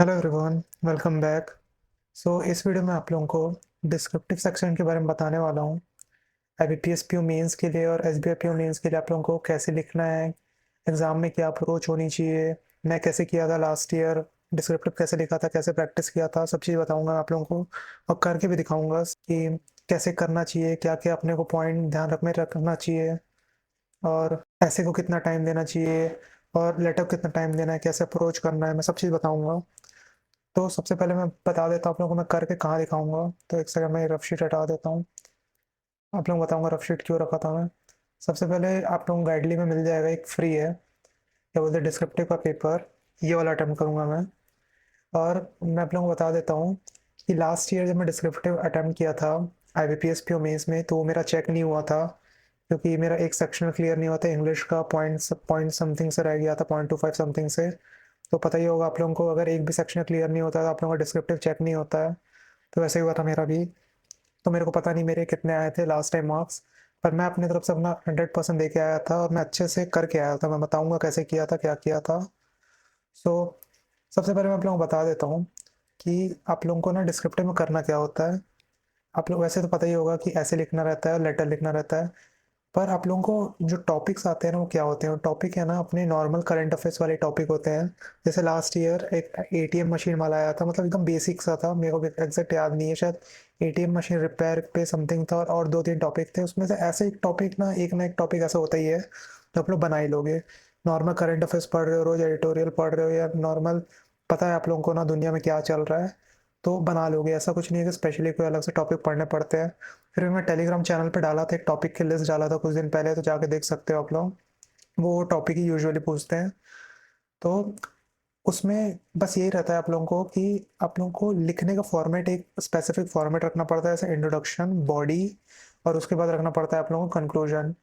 Hello everyone, welcome back. इस video में आप लोगों को डिस्क्रिप्टिव सेक्शन के बारे में बताने वाला हूँ। आईबीपीएस पीओ मेंस के लिए और एसबीआई पीओ मेंस के लिए आप लोगों को कैसे लिखना है, एग्ज़ाम में क्या अप्रोच होनी चाहिए, मैं कैसे किया था लास्ट ईयर, डिस्क्रिप्टिव कैसे लिखा था, कैसे प्रैक्टिस किया था, सब चीज़ बताऊँगा आप लोगों को और करके भी दिखाऊँगा कि कैसे करना चाहिए, क्या-क्या अपने को पॉइंट ध्यान रखना चाहिए और ऐसे को कितना टाइम देना चाहिए और लेटर को कितना टाइम देना है, कैसे अप्रोच करना है, मैं सब चीज़ बताऊँगा। तो सबसे पहले मैं बता देता हूँ आप लोगों को मैं करके कहाँ दिखाऊँगा। तो एक सेकंड मैं रफ शीट हटा देता हूँ। आप लोगों को बताऊँगा रफ शीट क्यों रखा था मैं। सबसे पहले आप लोगों को गाइडली में मिल जाएगा, एक फ्री है, क्या बोलते हैं, डिस्क्रिप्टिव का पेपर। ये वाला अटेम्प्ट करूँगा मैं। और मैं आप लोगों को बता देता हूँ कि लास्ट ईयर जब मैं डिस्क्रिप्टिव अटेम्प्ट किया था आईबीपीएस पीओ मेंस में, तो वो मेरा चेक नहीं हुआ था क्योंकि मेरा एक सेक्शन क्लियर नहीं हुआ था इंग्लिश का। पॉइंट पॉइंट समथिंग से रह गया था, 0.25 समथिंग से। तो पता ही होगा आप लोगों को, अगर एक भी सेक्शन क्लियर नहीं होता है तो आप लोगों का डिस्क्रिप्टिव चेक नहीं होता है। तो वैसे ही हुआ था मेरा भी। तो मेरे को पता नहीं मेरे कितने आए थे लास्ट टाइम मार्क्स, पर मैं अपनी तरफ से अपना 100% दे के आया था और मैं अच्छे से करके आया था। मैं बताऊंगा कैसे किया था, क्या किया था। सो सबसे पहले मैं आप लोगों को बता देता हूँ कि आप लोगों को ना डिस्क्रिप्टिव में करना क्या होता है। आप लोग वैसे तो पता ही होगा कि ऐसे लिखना रहता है, लेटर लिखना रहता है, पर आप लोगों को जो टॉपिक्स आते हैं ना वो क्या होते हैं, टॉपिक है ना अपने नॉर्मल करंट अफेयर्स वाले टॉपिक होते हैं। जैसे लास्ट ईयर एक एटीएम मशीन वाला आया था, मतलब एकदम बेसिक सा था, मेरे को भी एग्जैक्ट याद नहीं है, शायद एटीएम मशीन रिपेयर पे समथिंग था और दो तीन टॉपिक थे उसमें से। ऐसे एक टॉपिक ना एक टॉपिक ऐसा होता ही है तो आप लोग बना ही लोगे। नॉर्मल करंट अफेयर्स पढ़ रहे हो, रोज एडिटोरियल पढ़ रहे हो, या नॉर्मल पता है आप लोगों को ना दुनिया में क्या चल रहा है, तो बना लोगे। ऐसा कुछ नहीं है कि स्पेशली कोई अलग से टॉपिक पढ़ने पड़ते हैं। फिर मैं टेलीग्राम चैनल पे डाला था, एक टॉपिक की लिस्ट डाला था कुछ दिन पहले, तो जाके देख सकते हो आप लोग। वो टॉपिक ही यूजुअली पूछते हैं। तो उसमें बस यही रहता है आप लोगों को कि आप लोगों को लिखने का फॉर्मेट एक स्पेसिफिक फॉर्मेट रखना पड़ता है, जैसे इंट्रोडक्शन, बॉडी, और उसके बाद रखना पड़ता है आप लोगों को कंक्लूजन।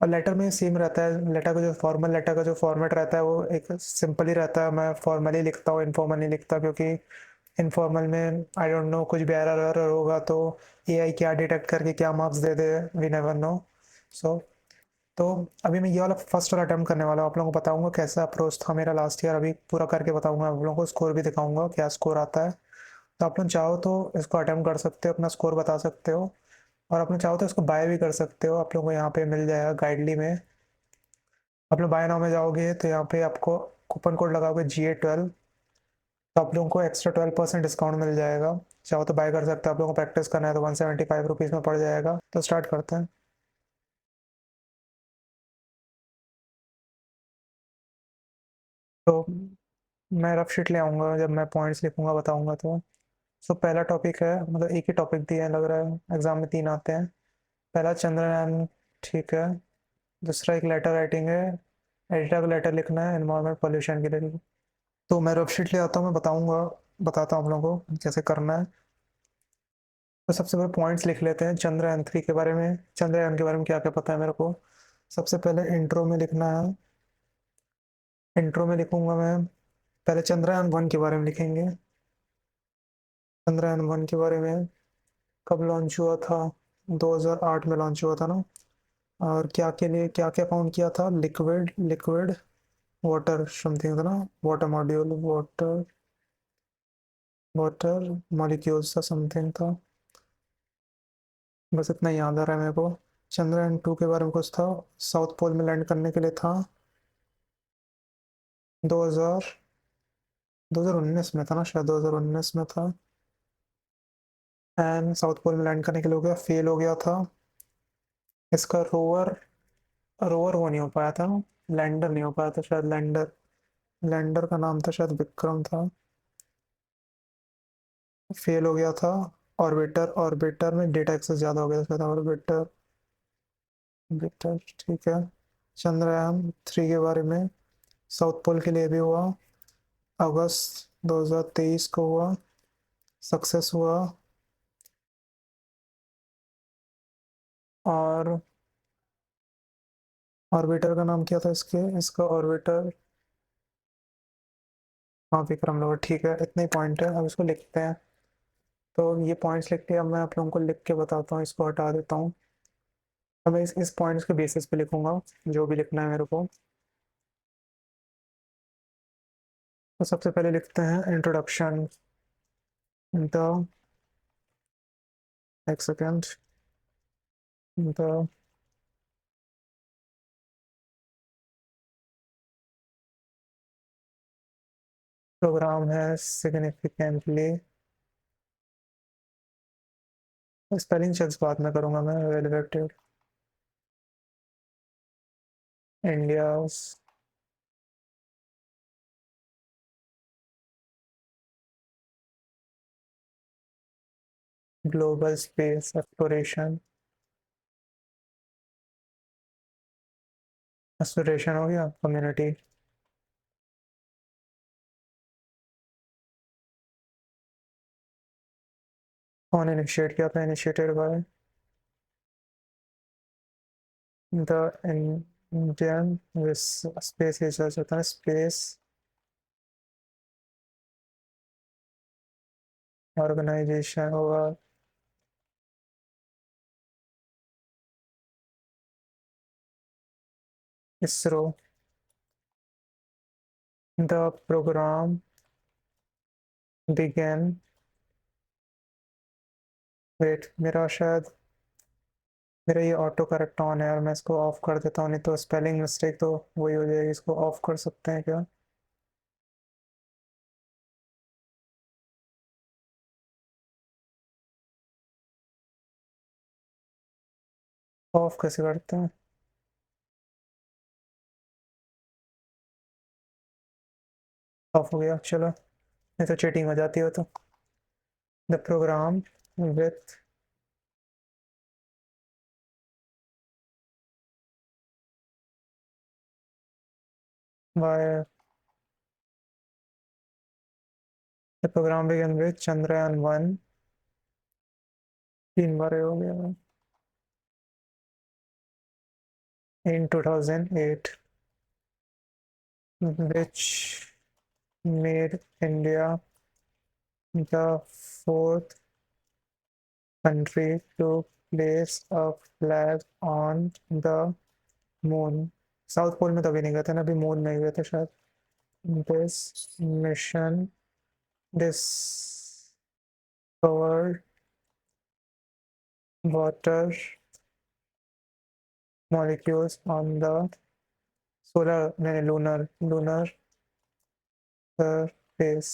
और लेटर में सेम रहता है। लेटर का जो फॉर्मल लेटर का जो फॉर्मेट रहता है वो एक सिंपल ही रहता है। मैं फॉर्मली लिखता हूँ, इनफॉर्मल नहीं लिखता, क्योंकि इनफॉर्मल में आई डोंट नो कुछ भी एरर एरर होगा तो एआई क्या डिटेक्ट करके क्या मार्क्स दे दे, वी नेवर नो। सो तो अभी मैं ये वाला फर्स्ट वाला अटेम्प्ट करने वाला हूँ। आप लोगों को बताऊंगा कैसा अप्रोच था मेरा लास्ट ईयर, अभी पूरा करके बताऊंगा आप लोगों को, स्कोर भी दिखाऊंगा क्या स्कोर आता है। तो आप लोग चाहो तो इसको अटेम्प्ट कर सकते हो, अपना स्कोर बता सकते हो, और आप लोग चाहो तो इसको बाय भी कर सकते हो। आप लोगों को यहाँ पे मिल जाएगा गाइडली में। आप लोग बाय नाउ में जाओगे तो यहाँ पे आपको कूपन कोड लगाओगे GA12, तो आप लोगों को एक्स्ट्रा 12% डिस्काउंट मिल जाएगा। चाहो तो बाय कर सकते हो। आप लोगों को प्रैक्टिस करना है तो 175 रुपीज़ में पड़ जाएगा। तो स्टार्ट करते हैं। तो मैं रफ शीट ले आऊँगा, जब मैं पॉइंट्स लिखूंगा बताऊंगा। तो पहला टॉपिक है, मतलब एक ही टॉपिक दिया है लग रहा है, एग्जाम में 3 आते हैं। पहला चंद्रयान, ठीक है। दूसरा एक लेटर राइटिंग है, एडिटर को लेटर लिखना है एनवायरमेंट पोल्यूशन के लिए। तो मैं रफ शीट ले आता हूँ, मैं बताऊंगा, बताता हूँ आप लोगों को कैसे करना है। तो सबसे पहले पॉइंट्स लिख लेते हैं चंद्रयान 3 के बारे में। चंद्रयान के बारे में क्या क्या पता है मेरे को। सबसे पहले इंट्रो में लिखना है। इंट्रो में लिखूंगा मैं, पहले चंद्रयान 1 के बारे में लिखेंगे। चंद्रयान 1 के बारे में कब लॉन्च हुआ था, 2008 में लॉन्च हुआ था ना। और क्या के लिए क्या क्या फाउंड किया था, लिक्विड लिक्विड वाटर समथिंग था ना, water module, water water molecules था, समथिंग था। बस इतना ही याद आ रहा है मेरे को। चंद्रयान 2 के बारे में कुछ था, साउथ पोल में लैंड करने के लिए था। 2000 2019 में था ना, शायद 2019 में था। एंड साउथ पोल में लैंड करने के लिए हो गया, फेल हो गया था। इसका रोवर रोवर वो नहीं हो पाया था, लैंडर नहीं हो पाया था शायद, लैंडर लैंडर का नाम था शायद विक्रम था। फेल हो गया था। ऑर्बिटर ऑर्बिटर में डेटा एक्सेस ज़्यादा हो गया था शायद, ऑर्बिटर ऑर्बिटर, ठीक है। चंद्रयान 3 के बारे में, साउथ पोल के लिए भी हुआ, अगस्त 2023 को हुआ, सक्सेस हुआ। और ऑर्बिटर का नाम क्या था इसका ऑर्बिटर, हाँ विक्रम लोवर, ठीक है। इतने ही पॉइंट है, अब इसको लिखते हैं। तो ये पॉइंट्स लिख के अब मैं आप लोगों को लिख के बताता हूँ, इसको हटा देता हूँ। अब मैं इस पॉइंट्स के बेसिस पे लिखूंगा जो भी लिखना है मेरे को। तो सबसे पहले लिखते हैं इंट्रोडक्शन। द एक सेकेंड। द प्रोग्राम है सिग्निफिकेंटली, स्पेलिंग चेक्स बाद में करूंगा मैं, elevated India's global space exploration. Exploration हो गया, कम्युनिटी। कौन इनिशिएट किया था? Initiated by the Indian space research होता है, स्पेस ऑर्गेनाइजेशन होगा। ISRO. The program began. Wait, मेरा शायद मेरा ये ऑटो करेक्ट ऑन है और मैं इसको ऑफ कर देता हूँ, नहीं तो स्पेलिंग मिस्टेक तो वही हो जाएगी। इसको ऑफ कर सकते हैं क्या? ऑफ कैसे करते हैं? ऑफ हो गया, चलो। नहीं तो चीटिंग हो जाती हो तो। The program with by the program began with Chandrayaan 1। 3 बार हो गया। In 2008, which made India the fourth country to place a flag on the moon। South pole में तो अभी नहीं गए थे ना, अभी मून में गए थे शायद। This mission discovered water molecules on the solar, नहीं, lunar surface।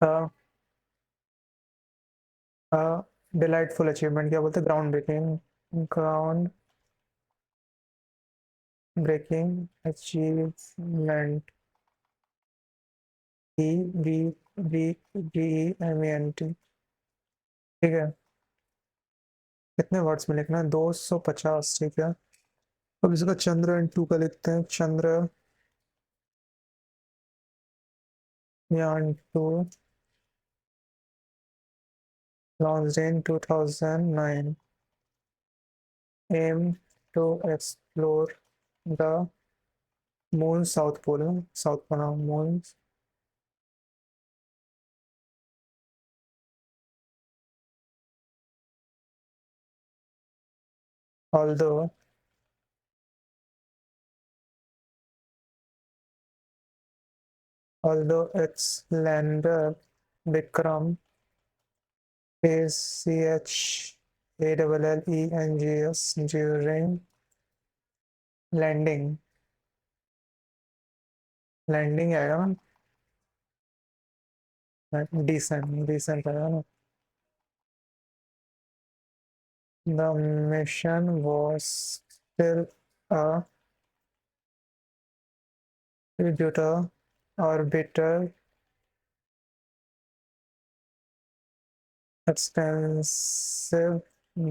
A, a delightful achievement, क्या बोलते, ground breaking achievement. E V V V M A N T. ठीक है। कितने वर्ड्स में लिखना है? 250, ठीक है। अब इसका चंद्रयान 2 का लिखते हैं। Chandrayaan 2 launched in 2009, aim to explore the moon south pole है, south pole moon. although although its lander Vikram is CHALLENGS during landing. Landing आएगा ना, डिसेंट डिसेंट आएगा ना। The mission was still a Jupiter orbiter, extensive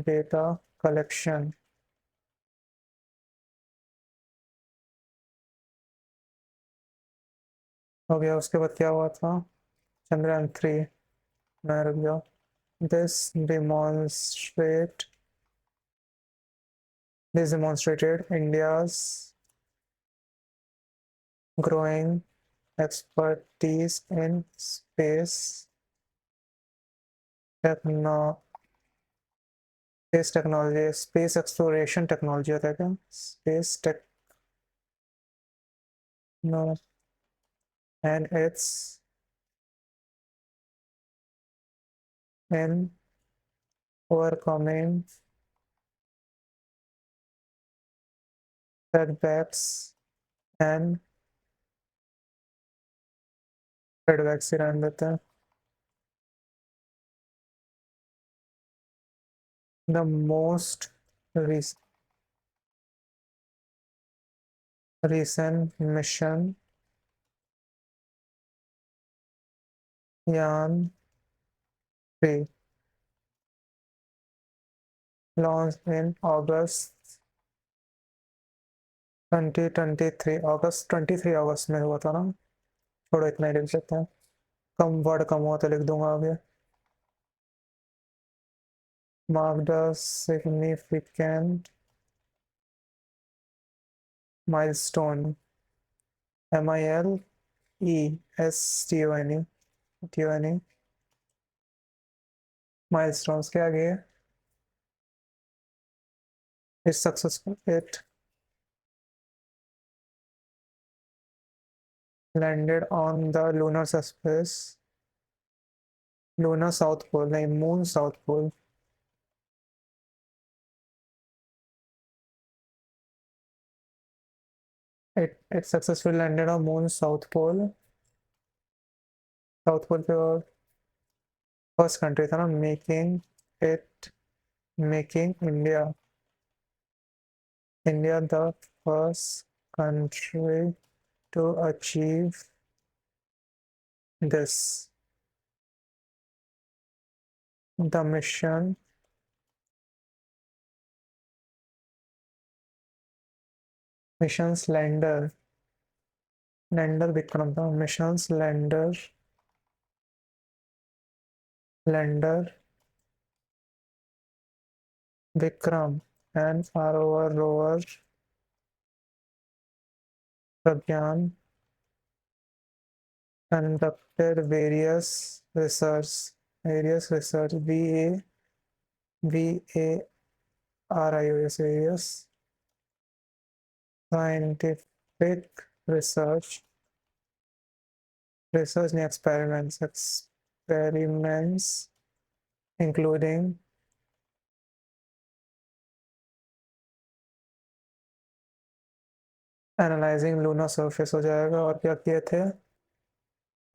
data collection। हो गया। उसके बाद क्या हुआ था? चंद्रयान 3। मैं रुक गया। This demonstrate this demonstrated India's growing expertise in techno space technology, space exploration technology होता है क्या? Space techno and it's in overcoming setbacks and setbacks ही रहने देते हैं. The most recent mission Yan 3 launched in August 2023. August 23 अगस्त में हुआ था ना. छोड़ो इतना ही लिख देते हैं. कम वर्ड कम हुआ तो लिख दूंगा आगे. Marked a significant milestone. milestone. Milestones के आगे is successful. It landed on the lunar surface. Lunar South Pole, नहीं Moon South Pole. It successfully landed on Moon South Pole. South Pole पे और first country था ना, making India the first country to achieve this. The mission's lander Vikram था. Mission's lander Vikram and our rover Pragyan conducted various research various scientific research and experiments including analysing lunar surface हो जाएगा. और क्या किए थे,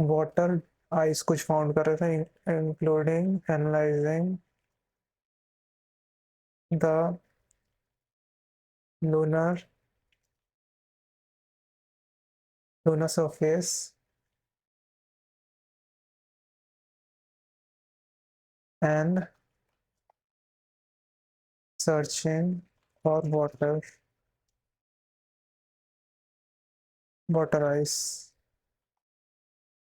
water ice कुछ found कर रहे थे, including analysing the lunar surface and searching for water ice.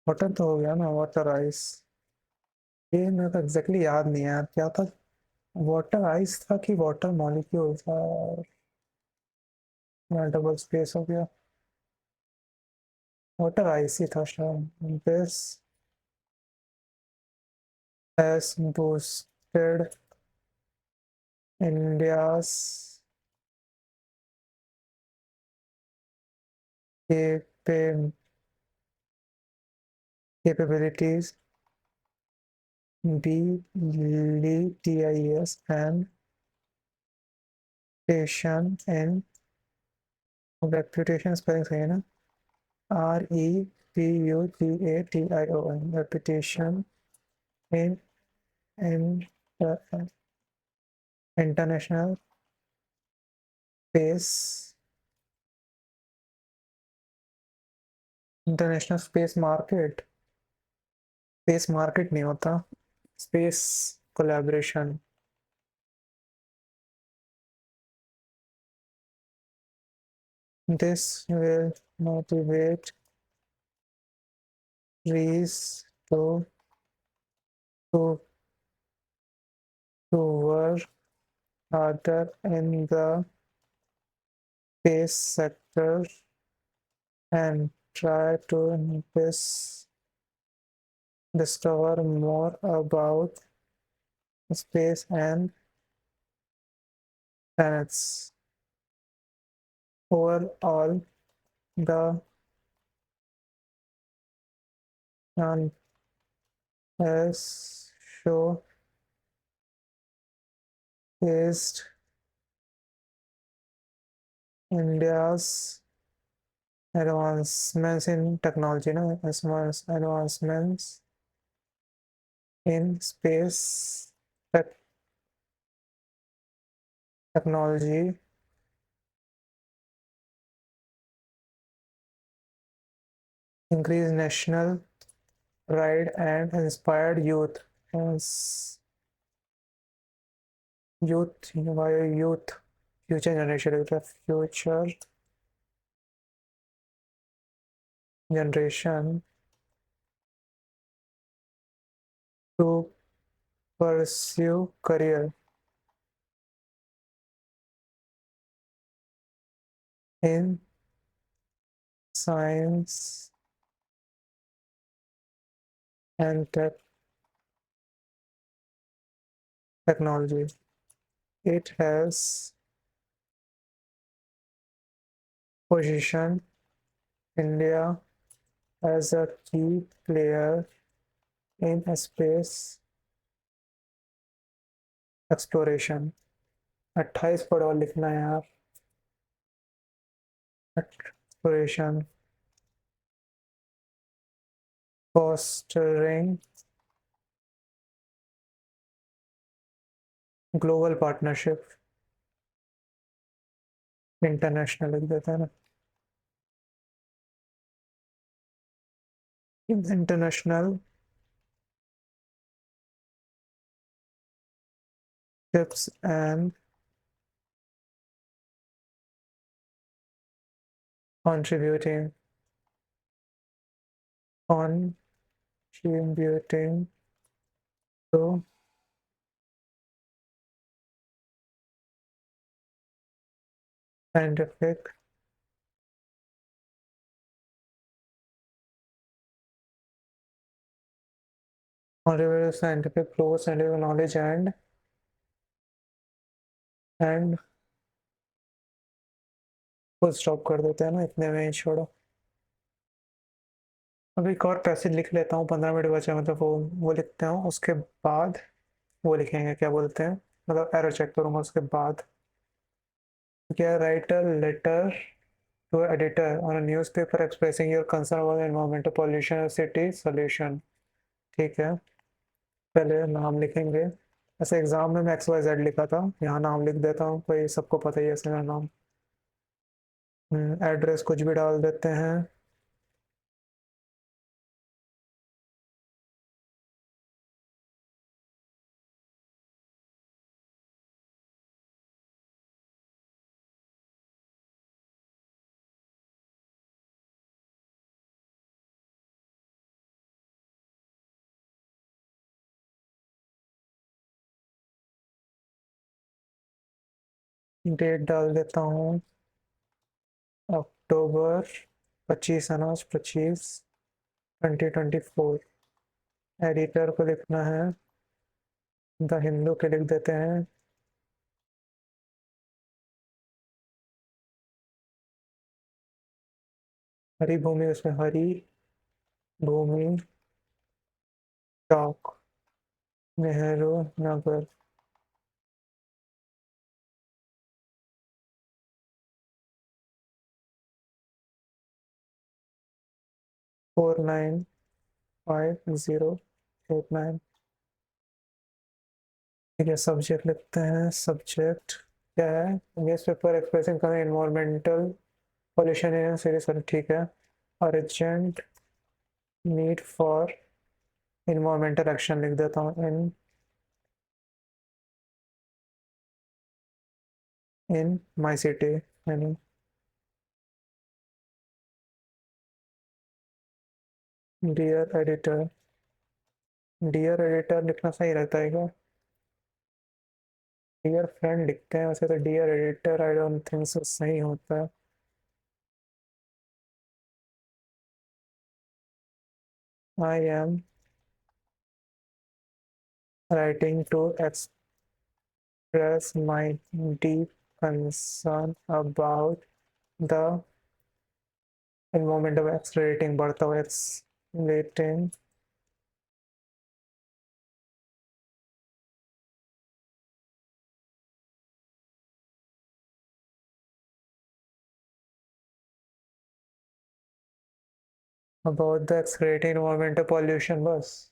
Water तो हो गया ना, वाटर आइस. ये मेरे को एग्जैक्टली याद नहीं है यार क्या था. वाटर आइस था कि वाटर मॉलिक्यूल था. डबल स्पेस हो गया. वाटर आइस ही था शायद. This has boosted India's capa- capabilities, BLTIS, and reputation spelling सही है ना, REPUTATION, reputation in inter- international space market. Space market नहीं होता, space collaboration. This will motivate trees to, to work harder in the space sector and try to discover more about space and planets. Overall, the and has showcased India's advancements in technology, no? Advancements in space technology, increased national pride and inspired youth. As youth, future generation, future generation to pursue career in science and technology. It has positioned India as a key player in space exploration. 28 पढ़ और लिखना है यार. Exploration, fostering global partnership, international लिख देते हैं ना. International ships and contributing contributing to scientific contribute to scientific progress, scientific knowledge and full stop कर देते हैं ना, इतने में ही छोड़ो. अभी एक और पैसेज लिख लेता हूँ, 15 मिनट बचा, मतलब वो लिखते हैं, उसके बाद वो लिखेंगे, क्या बोलते हैं, मतलब एरो चेक करूंगा उसके बाद. क्या, write a letter to editor on a newspaper expressing your concern about environmental pollution city solution. ठीक है, पहले नाम लिखेंगे. ऐसे एग्जाम में मैं XYZ लिखा था, यहाँ नाम लिख देता हूँ, कोई सबको पता ही है ऐसे मेरा नाम. एड्रेस कुछ भी डाल देते हैं. डेट डाल देता हूँ, अक्टूबर 25, अनाज 25, 2024. एडिटर को लिखना है द हिंदू के लिख देते हैं. हरी भूमि, उसमें हरी भूमि चौक, नेहरू नगर. Four nine 5089. ठीक है, सब्जेक्ट लिखते हैं. सब्जेक्ट क्या है, न्यूज़ पेपर एक्सप्रेसिंग करें इन्वायरमेंटल पॉल्यूशन इन सीरीज. ठीक है, urgent need for environmental action लिख देता हूँ. इन माई सिटी, यानी डियर एडिटर. डियर एडिटर लिखना सही रहता है क्या? डियर फ्रेंड लिखते हैं वैसे तो. Dear editor I don't think so सही होता है. I am writing to express my deep concern about the environment of accelerating, बढ़ता हुआ accelerating about the accelerating environmental pollution बस.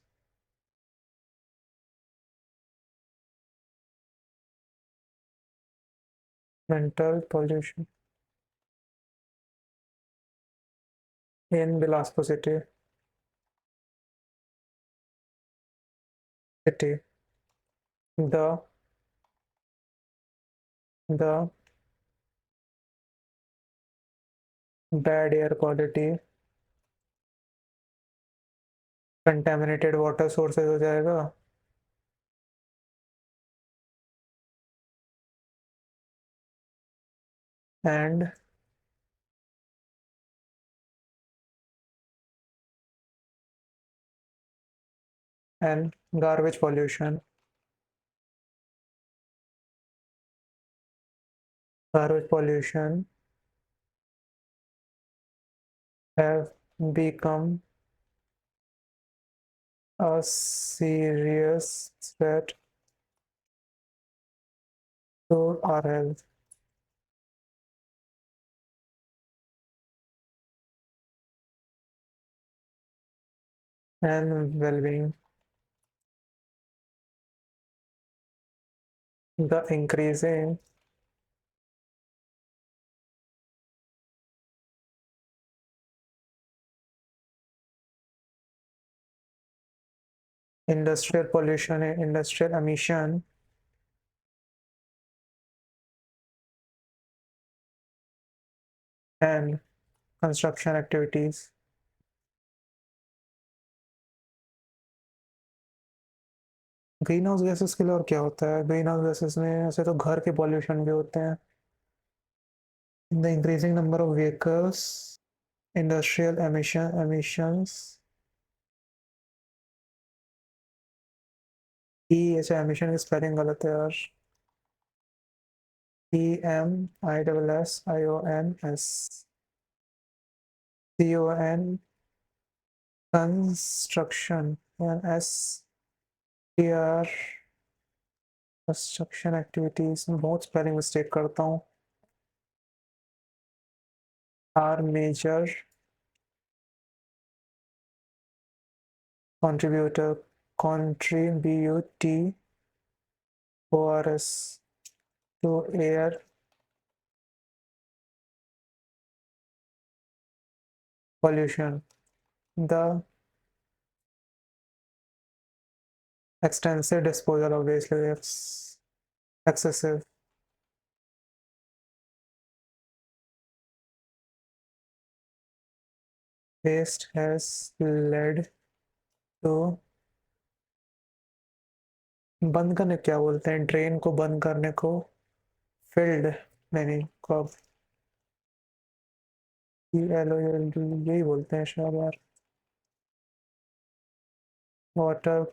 Mental pollution in Bilaspur city. The the bad air quality, contaminated water sources हो जाएगा. And garbage pollution. Garbage pollution have become a serious threat to our health and well-being. The increasing industrial pollution and industrial emission and construction activities. Green house gases के लिए और क्या होता है? Green house gases में ऐसे तो घर के पॉल्यूशन भी होते हैं. The increasing number of vehicles, industrial emissions. ई ऐसे एमिशन की स्पेलिंग गलत है यार. EMISSIONS CON construction and STR construction activities में बहुत स्पेलिंग मिस्टेक करता हूँ. Are major contributor contributors to air pollution. The extensive disposal of waste is excessive. Waste has led to बंद करने क्या बोलते हैं? ड्रेन को बंद करने को फिल्ड नहीं कब यही बोलते हैं शायद यार. वाटर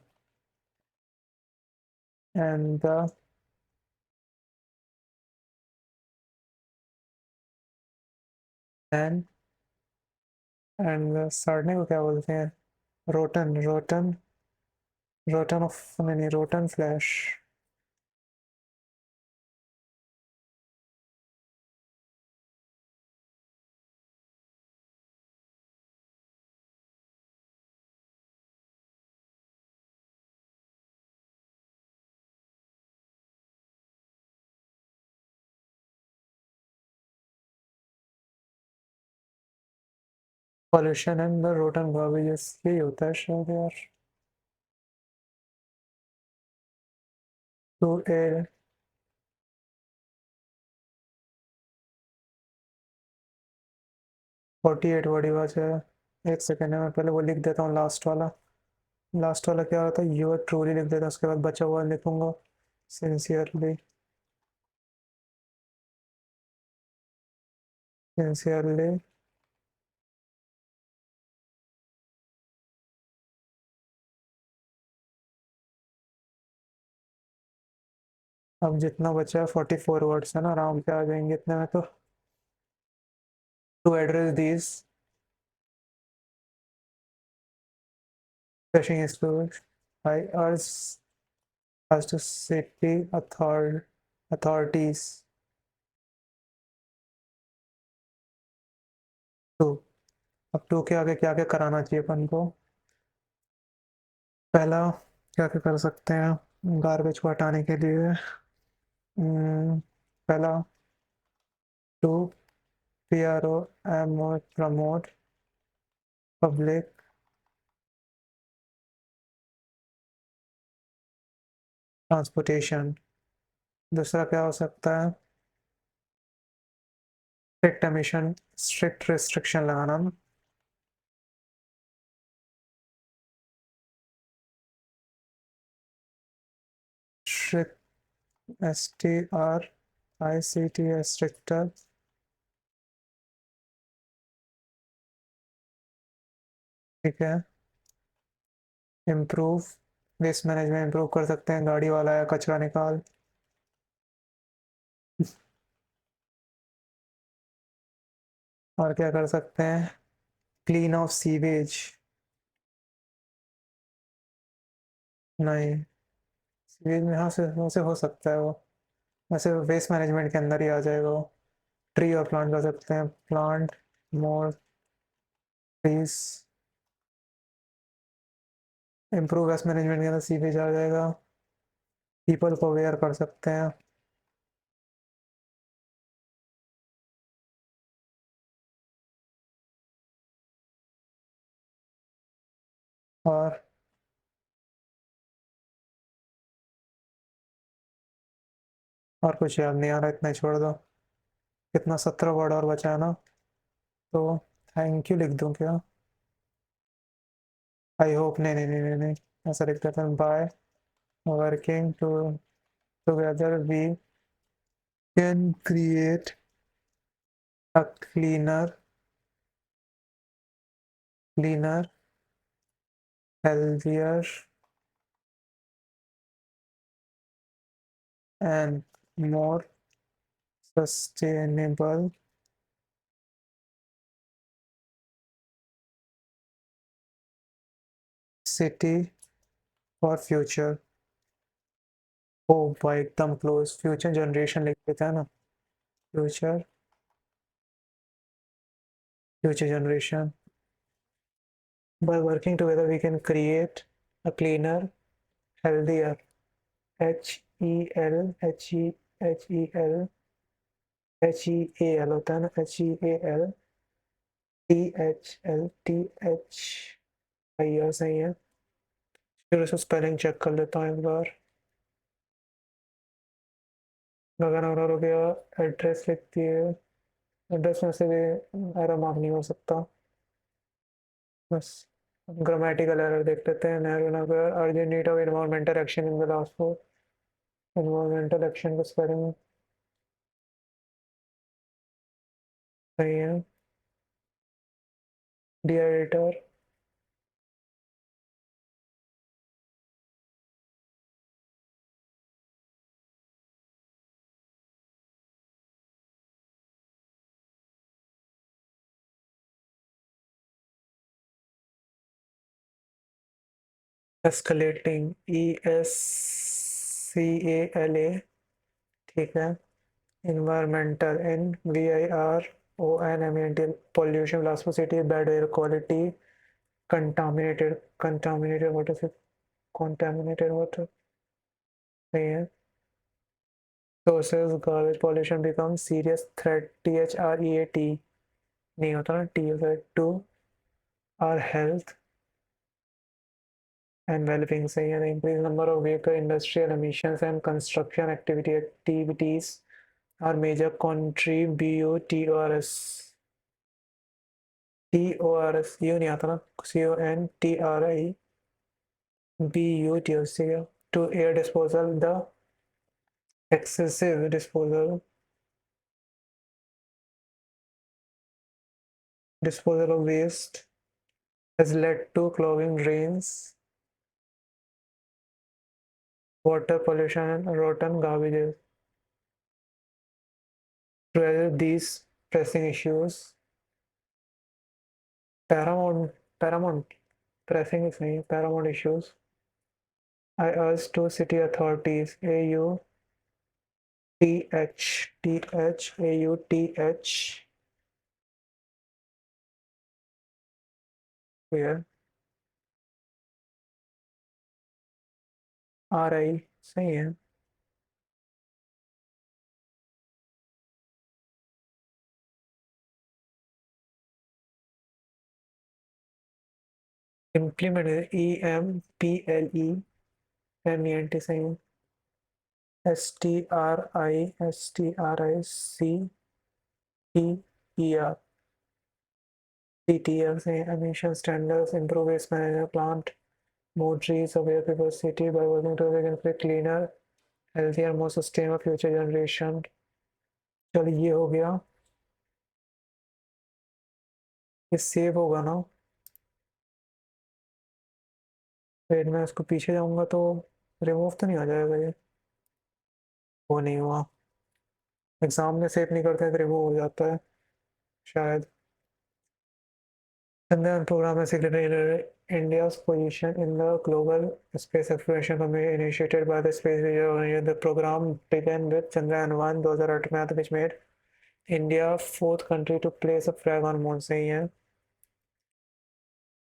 एंड द एंड सड़ने को क्या बोलते हैं? रोटन रोटन रोटन ऑफ नहीं rotten flash. Pollution and the rotten garbage यही होता है शायद यार. तो एयर 48 बड़ी बात है. एक सेकेंड है, मैं पहले वो लिख देता हूँ लास्ट वाला. लास्ट वाला क्या होता है? यूर ट्रूली लिख देता हूँ, उसके बाद बचा हुआ लिखूंगा सिंसियरली. सिंसियरली अब जितना बचा है 44 वर्ड्स है ना, आराम से आ जाएंगे इतने में तो. To address this fishing issues, I urge us to city authorities to अब 2 के आगे क्या क्या कराना चाहिए अपन को। पहला क्या क्या कर सकते हैं गार्बेज को हटाने के लिए। पहला, to PRO promote public transportation. दूसरा क्या हो सकता है, स्ट्रिक्ट रिस्ट्रिक्शन लगाना। Strict STRICT stricter. ठीक है। इम्प्रूव वेस्ट मैनेजमेंट इम्प्रूव कर सकते हैं, गाड़ी वाला आया कचरा निकाल। और क्या कर सकते हैं, क्लीन ऑफ सीवेज। नहीं, सीवेज में हाँ से हो सकता है वो, वैसे वेस्ट मैनेजमेंट के अंदर ही आ जाएगा वो। ट्री और प्लांट कर सकते हैं, plant more trees. Improve waste management के अंदर सीवेज आ जाएगा। पीपल को अवेयर कर सकते हैं। और और कुछ याद नहीं आ रहा, इतना ही छोड़ दो। कितना, 17 वर्ड और बचा है ना, तो थैंक यू लिख दूं क्या। आई होप, नहीं नहीं नहीं नहीं नहीं, ऐसा लिख देता हूँ, by working together we can create a cleaner healthier and more sustainable city for future। ओ भाई एकदम क्लोज, फ्यूचर जनरेशन लिख देता है ना। Future future generation. by working together we can create a cleaner, healthier, HEL होता है ना, HELTHLTH। सही है। फिर उसको स्पेलिंग चेक कर लेता हूँ एक बार। गगन अग्रवाल हो गया। एड्रेस लिखती है, एड्रेस में से भी एरर मार्क नहीं हो सकता। बस ग्रामेटिकल एरर देख लेते हैं। Nehru Nagar, urgent need of environmental action in Bilaspur. Environmental action को स्पेलिंग सही है। Dear editor, escalating, ESCALA। ठीक है। Environmental, ENVIRONMENTL, pollution, Bilaspur city, bad air quality, contaminated water से, contaminated water नहीं है। sources garbage pollution becomes serious threat, THREAT नहीं होता ना, T होता है, to our health and well-being सही है। increase number of vehicle, industrial emissions and construction activities are major contributors। TORS you नहीं आता ना, CONTRIBUTORS to air disposal, the excessive disposal of waste has led to clogging drains, water pollution and rotten garbages. To address these pressing issues, paramount paramount pressing is नहीं, paramount issues, I urge to city authorities, AUTH है। RI सही है। Implement EMPLEMENT सही है। STRICTER CTL से emission standards improve waste management plant more trees aware people city by working together can create cleaner healthier more sustainable future generation। चल ये हो गया। ये सेव होगा ना। फिर मैं इसको पीछे जाऊंगा तो रिमूव तो नहीं आ जाएगा ये। वो नहीं हुआ। एग्जाम में सेव नहीं करते हैं तो रिमूव हो जाता है शायद। Chandrayaan program has significantly India's position in the global space exploration community initiated by the Space Research Organization. The program began with Chandrayaan-1 2008 में, which made India fourth country to place a flag on moon. सही है।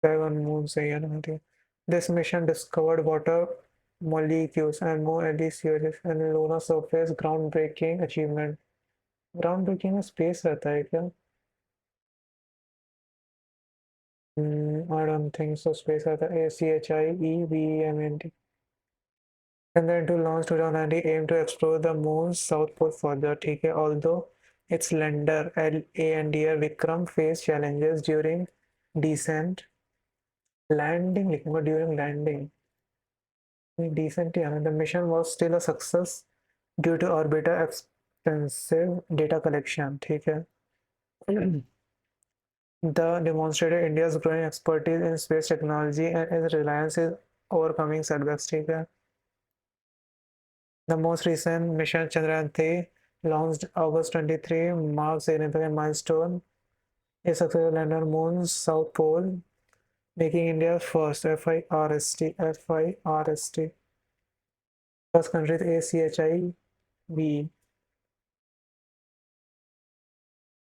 Flag on moon सही है ना, ठीक है। This mission discovered water molecules and more early series and lunar surface groundbreaking achievement। groundbreaking में space रहता है क्या? I don't think so। space रहता है। CHIEVEMNT। And then to launch 2019 aim to explore the moon's south pole further, ठीक है। Although its lander LANDR Vikram faced challenges during descent, landing लिखूंगा during landing, descent ही आना। The mission was still a success due to orbiter extensive data collection, ठीक है। The demonstrated India's growing expertise in space technology and its reliance is overcoming setbacks, ठीक है। The most recent mission Chandrayaan-3 launched August 23 marks a significant milestone, a successful lander on Moon's south pole, making India's first FIRST first country to ACHIV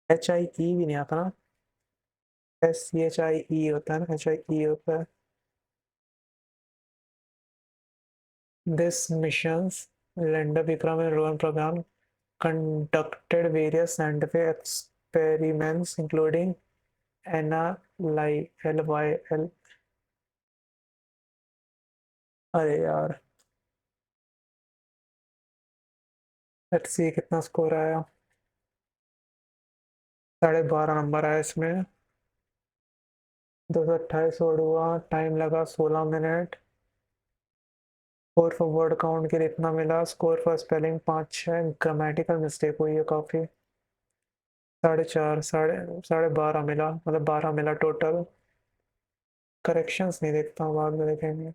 HIE भी नहीं आता ना, SCHIE होता है ना, HIE होता है। This mission's lander Vikram and Rowan program conducted various scientific experiments including NRLYL। अरे यार, लेट्स सी कितना स्कोर आया। 12.5 नंबर आया इसमें। 228 वर्ड हुआ, टाइम लगा 16 minute. Score for word count के लिए इतना मिला। Score for spelling 5-6, grammatical mistake हुई है काफ़ी। 4.5 12.5 मिला, मतलब 12 मिला टोटल। करेक्शंस नहीं देखता हूँ, बाद में देखेंगे।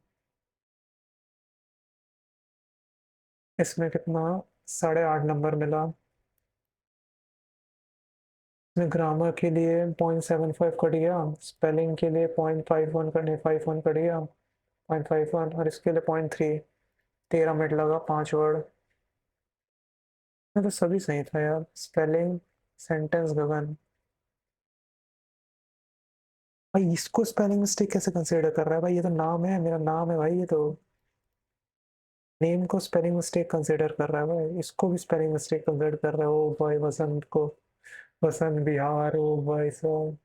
इसमें कितना, 8.5 नंबर मिला। इसमें ग्रामर के लिए 0.75 कट गया, स्पेलिंग के लिए 0.51 करने 51 कट गया, 0.51, और इसके लिए 0.3। 13 मिनट लगा 5 वर्ड में। तो सभी सही था यार। स्पेलिंग, सेंटेंस, गगन। भाई इसको स्पेलिंग मिस्टेक कैसे कंसीडर कर रहा है भाई? ये तो नाम है, मेरा नाम है भाई। ये तो नेम को स्पेलिंग मिस्टेक कंसीडर कर रहा है भाई। इसको भी स्पेलिंग मिस्टेक कंसीडर कर रहा है। ओ भाई वसंत को, वसंत बिहार। ओ भाई साहब,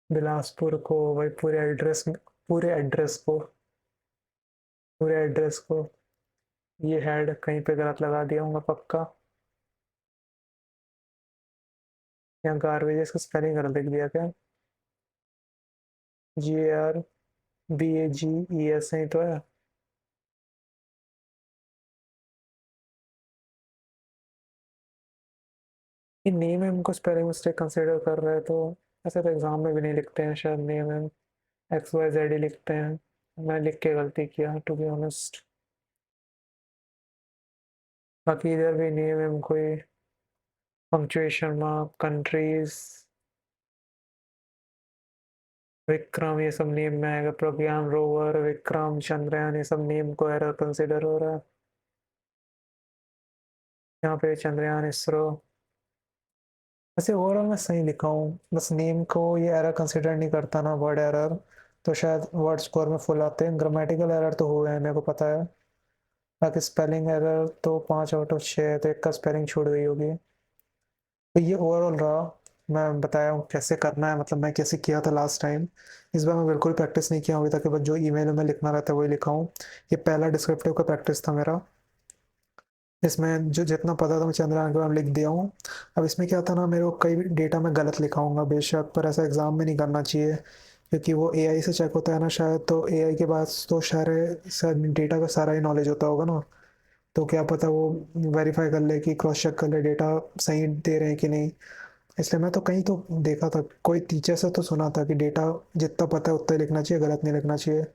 बिलासपुर को भाई, पूरे एड्रेस को ये हेड कहीं पे गलत लगा दिया हूँ पक्का। यहाँ गार्बेज का स्पेलिंग गलत लिख दिया क्या? GARBAGES नहीं तो है। ये नेम एम को स्पेलिंग मिस्टेक कंसिडर कर रहे हैं तो ऐसे तो एग्जाम में भी नहीं लिखते हैं शायद। नेम एम XYZ ही लिखते हैं। मैं लिख के गलती किया टू बी ऑनेस्ट। बाकी इधर भी नेम एम कोई पंक्चुएशन मार्क, कंट्रीज, विक्रम, ये सब नेम में आएगा। प्रज्ञान रोवर, विक्रम, चंद्रयान, ये सब नेम को एरर कंसिडर हो रहा है। यहाँ पे चंद्रयान, इसरो। वैसे ओवरऑल मैं सही लिखा हूँ, बस नेम को ये एरर कंसिडर नहीं करता ना, वर्ड एरर, तो शायद वर्ड स्कोर में फुल आते हैं। ग्रामेटिकल एरर तो हुए हैं, मेरे को पता है। बाकी स्पेलिंग एरर तो 5 आउट ऑफ 6 है, तो एक का स्पेलिंग छूट गई होगी। तो ये ओवरऑल रहा, मैं बताया हूँ कैसे करना है, मतलब मैं कैसे किया था लास्ट टाइम। इस बार मैं बिल्कुल प्रैक्टिस नहीं किया हूँ अभी तक, बस जो ईमेल में लिखना रहता है वही लिखा हूँ। ये पहला डिस्क्रिप्टिव का प्रैक्टिस था मेरा। इसमें जो जितना पता था मैं चंद्रयान के बारे में लिख दिया हूँ। अब इसमें क्या था ना, मेरे को कई डेटा मैं गलत लिखा हूँगा बेशक, पर ऐसा एग्जाम में नहीं करना चाहिए, क्योंकि वो एआई से चेक होता है ना शायद, तो एआई के पास तो सारे शायद डेटा का सारा ही नॉलेज होता होगा ना। तो क्या पता वो वेरीफाई कर ले, कि क्रॉस चेक कर ले डेटा सही दे रहे हैं कि नहीं। इसलिए मैं तो कहीं तो देखा था, कोई टीचर से तो सुना था कि डेटा जितना पता है उतना ही लिखना चाहिए, गलत नहीं लिखना चाहिए।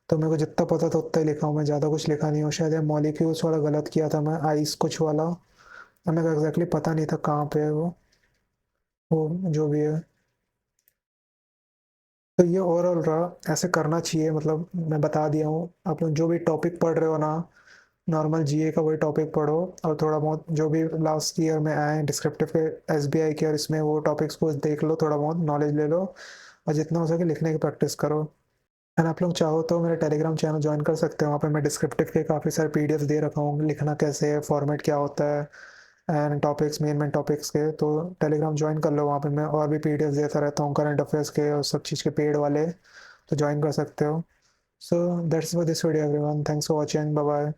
तो मेरे को जितना पता था उतना ही लिखा हूँ मैं, ज़्यादा कुछ लिखा नहीं हूँ। शायद ये मॉलिक्यूल्स वाला गलत किया था मैं, आइस कुछ वाला। अब मेरे को एग्जैक्टली पता नहीं था कहाँ पे है वो जो भी है। तो ये ओवरऑल रहा, ऐसे करना चाहिए, मतलब मैं बता दिया हूँ। आप लोग जो भी टॉपिक पढ़ रहे हो ना, नॉर्मल जीए का वही टॉपिक पढ़ो, और थोड़ा बहुत जो भी लास्ट ईयर में आए डिस्क्रिप्टिव के एसबीआई के, और इसमें वो टॉपिक्स को देख लो, थोड़ा बहुत नॉलेज ले लो, और जितना हो सके लिखने की प्रैक्टिस करो। एंड आप लोग चाहो तो मेरे टेलीग्राम चैनल ज्वाइन कर सकते हो, वहाँ पे मैं डिस्क्रिप्टिव के काफ़ी सारे पीडीएफ दे रखा हूँ, लिखना कैसे है, फॉर्मेट क्या होता है, and topics, main main topics के। तो टेलीग्राम ज्वाइन कर लो, वहाँ पे मैं और भी पीडीएफ देता रहता हूँ, करंट अफेयर्स के और सब चीज़ के पेड वाले, तो ज्वाइन कर सकते हो। So that's for this video everyone, thanks for watching, bye bye.